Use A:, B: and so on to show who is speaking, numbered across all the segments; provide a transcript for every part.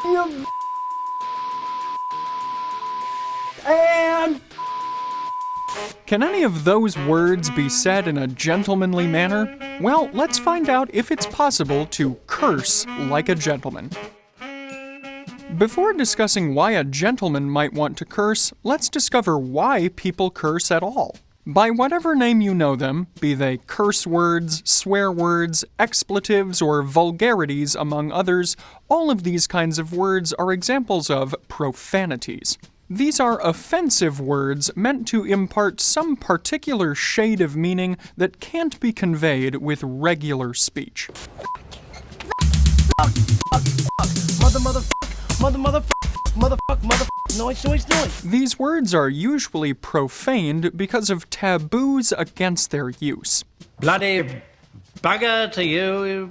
A: you and...
B: Can any of those words be said in a gentlemanly manner? Well, let's find out if it's possible to curse like a gentleman. Before discussing why a gentleman might want to curse, let's discover why people curse at all. By whatever name you know them, be they curse words, swear words, expletives, or vulgarities, among others, all of these kinds of words are examples of profanities. These are offensive words meant to impart some particular shade of meaning that can't be conveyed with regular speech. These words are usually profaned because of taboos against their use.
C: Bloody bugger to you, you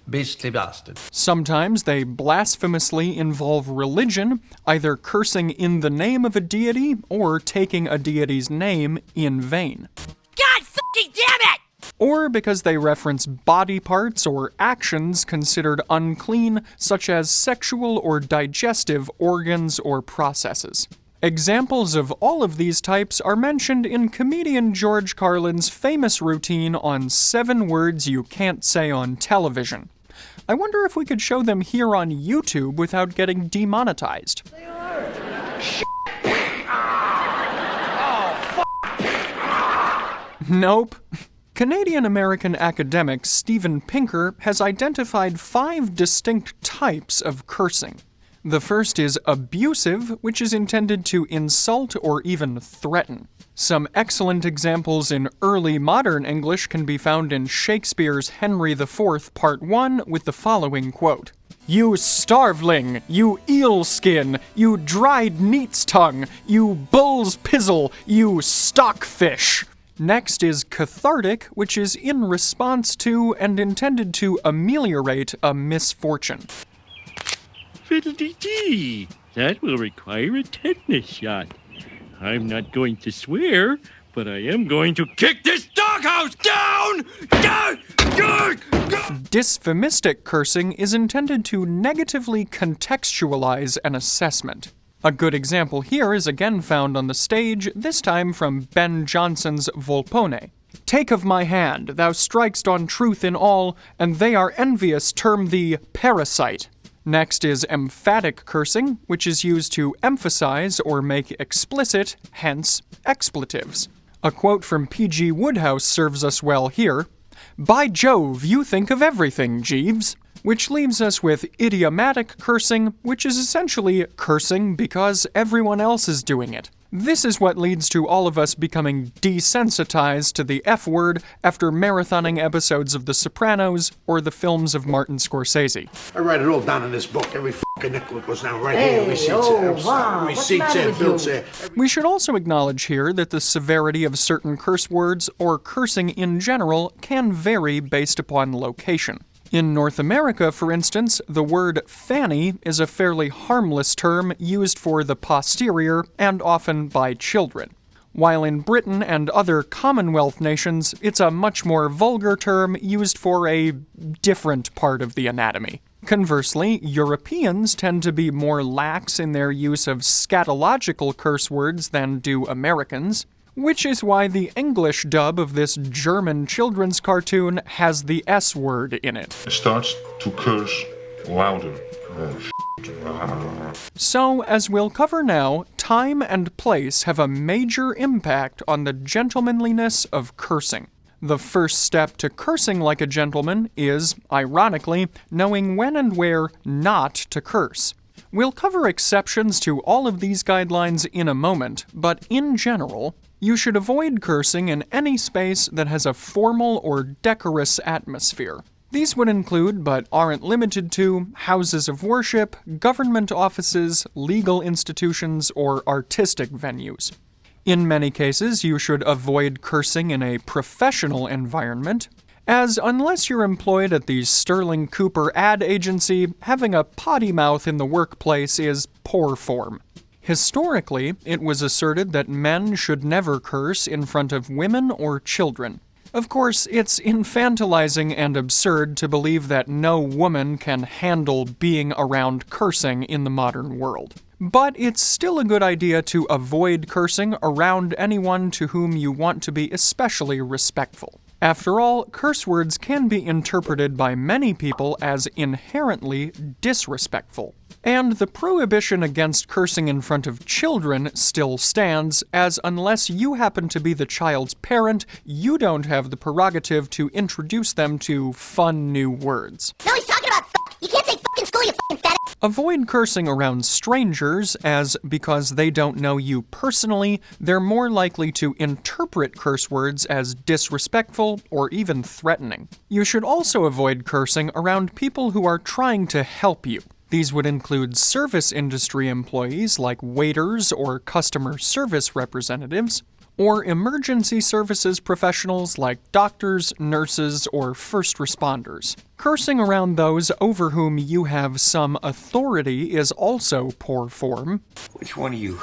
C: beastly bastard.
B: Sometimes they blasphemously involve religion, either cursing in the name of a deity or taking a deity's name in vain.
D: God fucking damn it!
B: Or because they reference body parts or actions considered unclean, such as sexual or digestive organs or processes. Examples of all of these types are mentioned in comedian George Carlin's famous routine on 7 words you can't say on television. I wonder if we could show them here on YouTube without getting demonetized. Nope. Canadian-American academic Steven Pinker has identified 5 distinct types of cursing. The first is abusive, which is intended to insult or even threaten. Some excellent examples in early modern English can be found in Shakespeare's Henry IV, Part 1, with the following quote: "You starveling, you eel skin, you dried neat's tongue, you bull's pizzle, you stockfish." Next is cathartic, which is in response to and intended to ameliorate a misfortune.
E: Fiddle-dee-dee, that will require a tetanus shot. I'm not going to swear, but I am going to kick this doghouse down!
B: Dysphemistic cursing is intended to negatively contextualize an assessment. A good example here is again found on the stage, this time from Ben Jonson's Volpone. "Take of my hand, thou strik'st on truth in all, and they are envious term thee parasite." Next is emphatic cursing, which is used to emphasize or make explicit, hence expletives. A quote from P.G. Wodehouse serves us well here. "By Jove, you think of everything, Jeeves." Which leaves us with idiomatic cursing, which is essentially cursing because everyone else is doing it. This is what leads to all of us becoming desensitized to the F word after marathoning episodes of The Sopranos or the films of Martin Scorsese.
F: I write it all down in this book. Every fucking nickel goes down right here. Receipts here, bills here.
B: We should also acknowledge here that the severity of certain curse words or cursing in general can vary based upon location. In North America, for instance, the word fanny is a fairly harmless term used for the posterior and often by children. While in Britain and other Commonwealth nations, it's a much more vulgar term used for a different part of the anatomy. Conversely, Europeans tend to be more lax in their use of scatological curse words than do Americans, which is why the English dub of this German children's cartoon has the S word in it.
G: It starts to curse louder.
B: So, as we'll cover now, time and place have a major impact on the gentlemanliness of cursing. The first step to cursing like a gentleman is, ironically, knowing when and where not to curse. We'll cover exceptions to all of these guidelines in a moment, but in general, you should avoid cursing in any space that has a formal or decorous atmosphere. These would include, but aren't limited to, houses of worship, government offices, legal institutions, or artistic venues. In many cases, you should avoid cursing in a professional environment, as unless you're employed at the Sterling Cooper ad agency, having a potty mouth in the workplace is poor form. Historically, it was asserted that men should never curse in front of women or children. Of course, it's infantilizing and absurd to believe that no woman can handle being around cursing in the modern world. But it's still a good idea to avoid cursing around anyone to whom you want to be especially respectful. After all, curse words can be interpreted by many people as inherently disrespectful. And the prohibition against cursing in front of children still stands, as unless you happen to be the child's parent, you don't have the prerogative to introduce them to fun new words.
D: No, he's talking about fuck. You can't say fuck in school, you fucking fat.
B: Avoid cursing around strangers, as because they don't know you personally, they're more likely to interpret curse words as disrespectful or even threatening. You should also avoid cursing around people who are trying to help you. These would include service industry employees like waiters or customer service representatives, or emergency services professionals like doctors, nurses, or first responders. Cursing around those over whom you have some authority is also poor form.
H: Which one of you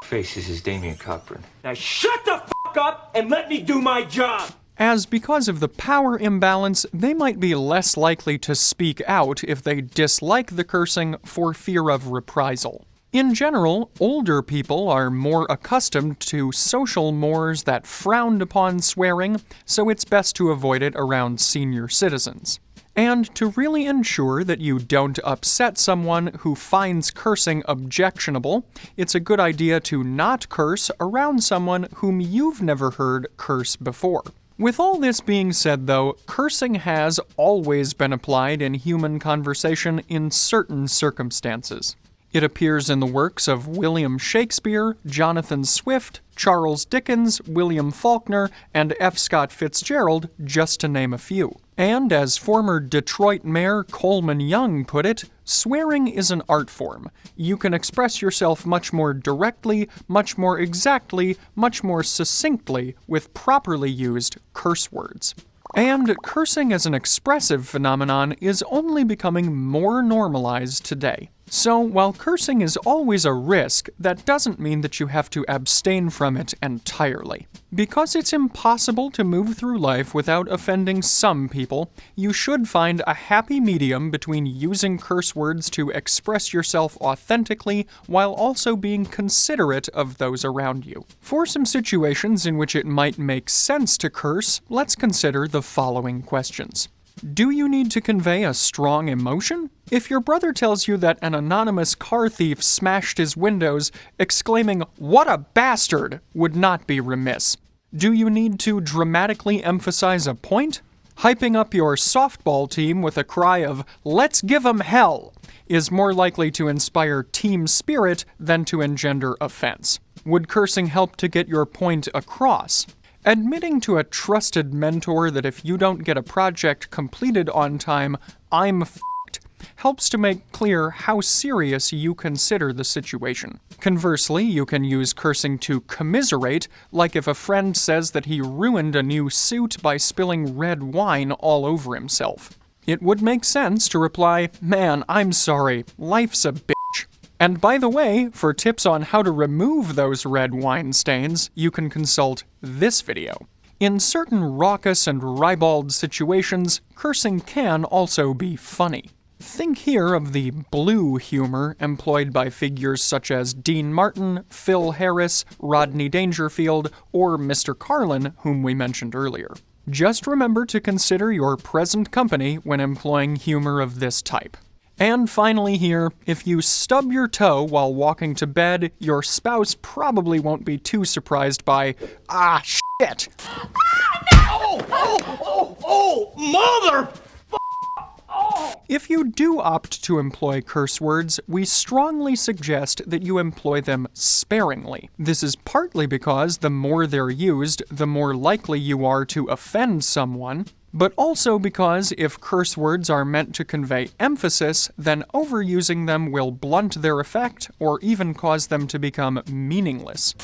H: faces is Damien Cochran?
A: Now shut the fuck up and let me do my job!
B: As because of the power imbalance, they might be less likely to speak out if they dislike the cursing for fear of reprisal. In general, older people are more accustomed to social mores that frowned upon swearing, so it's best to avoid it around senior citizens. And to really ensure that you don't upset someone who finds cursing objectionable, it's a good idea to not curse around someone whom you've never heard curse before. With all this being said, though, cursing has always been applied in human conversation in certain circumstances. It appears in the works of William Shakespeare, Jonathan Swift, Charles Dickens, William Faulkner, and F. Scott Fitzgerald, just to name a few. And as former Detroit Mayor Coleman Young put it, swearing is an art form. You can express yourself much more directly, much more exactly, much more succinctly with properly used curse words. And cursing as an expressive phenomenon is only becoming more normalized today. So, while cursing is always a risk, that doesn't mean that you have to abstain from it entirely. Because it's impossible to move through life without offending some people, you should find a happy medium between using curse words to express yourself authentically while also being considerate of those around you. For some situations in which it might make sense to curse, let's consider the following questions. Do you need to convey a strong emotion? If your brother tells you that an anonymous car thief smashed his windows, exclaiming, "What a bastard!" would not be remiss. Do you need to dramatically emphasize a point? Hyping up your softball team with a cry of, "Let's give 'em hell!" is more likely to inspire team spirit than to engender offense. Would cursing help to get your point across? Admitting to a trusted mentor that if you don't get a project completed on time, I'm f***ed, helps to make clear how serious you consider the situation. Conversely, you can use cursing to commiserate, like if a friend says that he ruined a new suit by spilling red wine all over himself. It would make sense to reply, "Man, I'm sorry, life's a bitch." And by the way, for tips on how to remove those red wine stains, you can consult this video. In certain raucous and ribald situations, cursing can also be funny. Think here of the blue humor employed by figures such as Dean Martin, Phil Harris, Rodney Dangerfield, or Mr. Carlin, whom we mentioned earlier. Just remember to consider your present company when employing humor of this type. And finally here, if you stub your toe while walking to bed, your spouse probably won't be too surprised by, "Ah, shit!"
A: Mother!
B: If you do opt to employ curse words, we strongly suggest that you employ them sparingly. This is partly because the more they're used, the more likely you are to offend someone, but also because if curse words are meant to convey emphasis, then overusing them will blunt their effect or even cause them to become meaningless.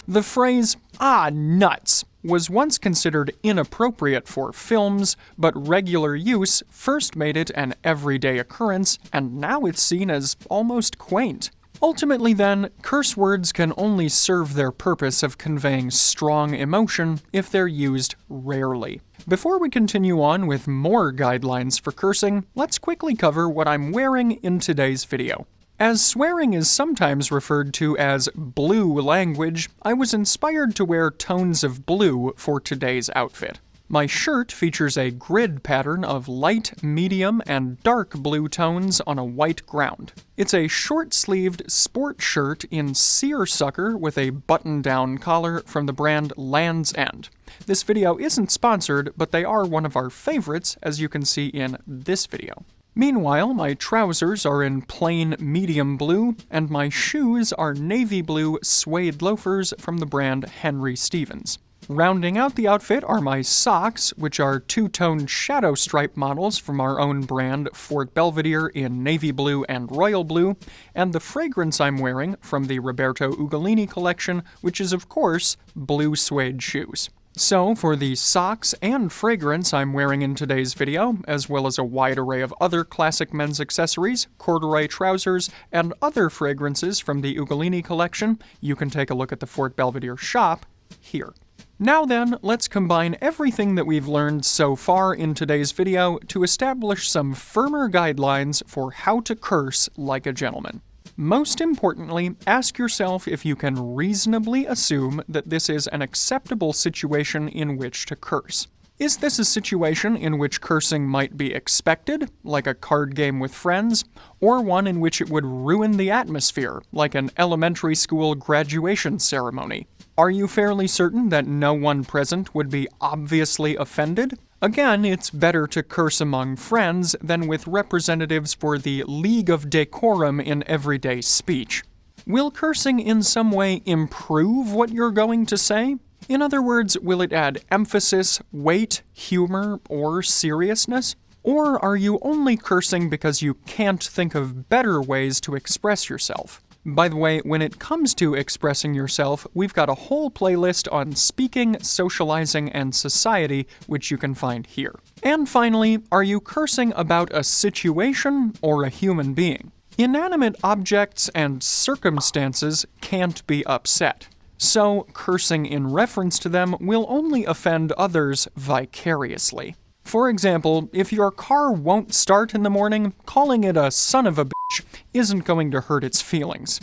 B: The phrase, "ah, nuts," was once considered inappropriate for films, but regular use first made it an everyday occurrence, and now it's seen as almost quaint. Ultimately then, curse words can only serve their purpose of conveying strong emotion if they're used rarely. Before we continue on with more guidelines for cursing, let's quickly cover what I'm wearing in today's video. As swearing is sometimes referred to as blue language, I was inspired to wear tones of blue for today's outfit. My shirt features a grid pattern of light, medium, and dark blue tones on a white ground. It's a short-sleeved sport shirt in seersucker with a button-down collar from the brand Land's End. This video isn't sponsored, but they are one of our favorites, as you can see in this video. Meanwhile, my trousers are in plain medium blue, and my shoes are navy blue suede loafers from the brand Henry Stevens. Rounding out the outfit are my socks, which are two-tone shadow stripe models from our own brand Fort Belvedere in navy blue and royal blue, and the fragrance I'm wearing from the Roberto Ugolini collection, which is of course blue suede shoes. So, for the socks and fragrance I'm wearing in today's video, as well as a wide array of other classic men's accessories, corduroy trousers, and other fragrances from the Ugolini collection, you can take a look at the Fort Belvedere shop here. Now then, let's combine everything that we've learned so far in today's video to establish some firmer guidelines for how to curse like a gentleman. Most importantly, ask yourself if you can reasonably assume that this is an acceptable situation in which to curse. Is this a situation in which cursing might be expected, like a card game with friends, or one in which it would ruin the atmosphere, like an elementary school graduation ceremony? Are you fairly certain that no one present would be obviously offended? Again, it's better to curse among friends than with representatives for the League of Decorum in everyday speech. Will cursing in some way improve what you're going to say? In other words, will it add emphasis, weight, humor, or seriousness? Or are you only cursing because you can't think of better ways to express yourself? By the way, when it comes to expressing yourself, we've got a whole playlist on speaking, socializing, and society, which you can find here. And finally, are you cursing about a situation or a human being? Inanimate objects and circumstances can't be upset. So, cursing in reference to them will only offend others vicariously. For example, if your car won't start in the morning, calling it a son of a bitch isn't going to hurt its feelings.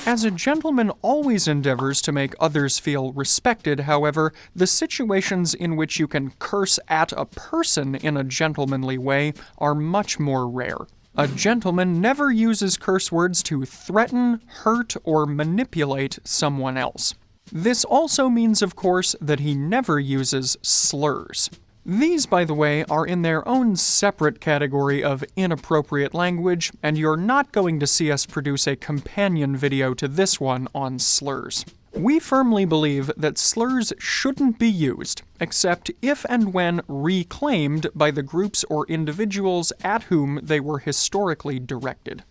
B: As a gentleman always endeavors to make others feel respected, however, the situations in which you can curse at a person in a gentlemanly way are much more rare. A gentleman never uses curse words to threaten, hurt, or manipulate someone else. This also means, of course, that he never uses slurs. These, by the way, are in their own separate category of inappropriate language, and you're not going to see us produce a companion video to this one on slurs. We firmly believe that slurs shouldn't be used, except if and when reclaimed by the groups or individuals at whom they were historically directed.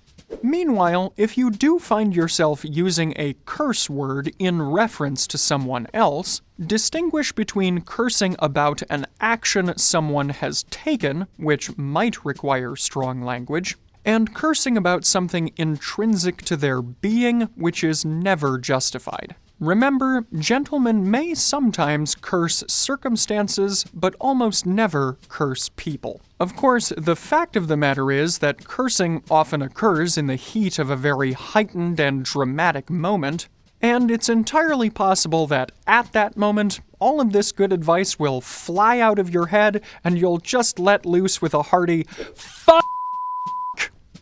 B: Meanwhile, if you do find yourself using a curse word in reference to someone else, distinguish between cursing about an action someone has taken, which might require strong language, and cursing about something intrinsic to their being, which is never justified. Remember, gentlemen may sometimes curse circumstances, but almost never curse people. Of course, the fact of the matter is that cursing often occurs in the heat of a very heightened and dramatic moment, and it's entirely possible that at that moment, all of this good advice will fly out of your head, and you'll just let loose with a hearty "fuck."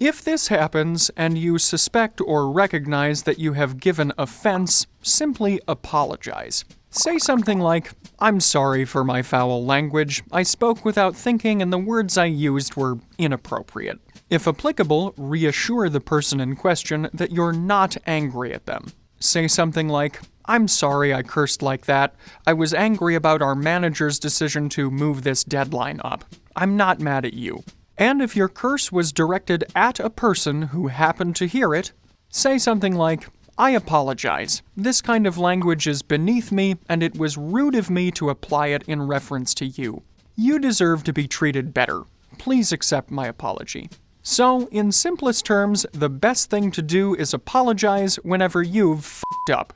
B: If this happens, and you suspect or recognize that you have given offense, simply apologize. Say something like, "I'm sorry for my foul language. I spoke without thinking and the words I used were inappropriate." If applicable, reassure the person in question that you're not angry at them. Say something like, "I'm sorry I cursed like that. I was angry about our manager's decision to move this deadline up. I'm not mad at you." And if your curse was directed at a person who happened to hear it, say something like, "I apologize. This kind of language is beneath me, and it was rude of me to apply it in reference to you." You deserve to be treated better. Please accept my apology. So, in simplest terms, the best thing to do is apologize whenever you've f***ed up.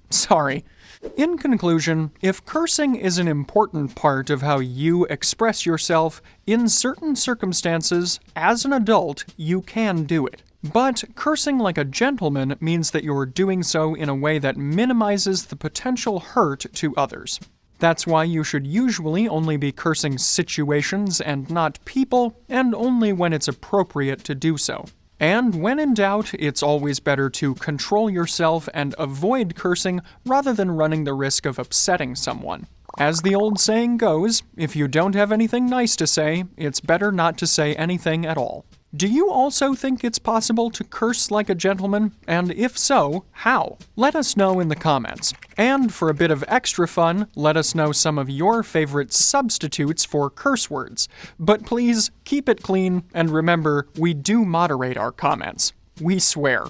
B: Sorry. In conclusion, if cursing is an important part of how you express yourself, in certain circumstances, as an adult, you can do it. But cursing like a gentleman means that you're doing so in a way that minimizes the potential hurt to others. That's why you should usually only be cursing situations and not people, and only when it's appropriate to do so. And when in doubt, it's always better to control yourself and avoid cursing rather than running the risk of upsetting someone. As the old saying goes, if you don't have anything nice to say, it's better not to say anything at all. Do you also think it's possible to curse like a gentleman? And if so, how? Let us know in the comments. And for a bit of extra fun, let us know some of your favorite substitutes for curse words. But please, keep it clean, and remember, we do moderate our comments. We swear.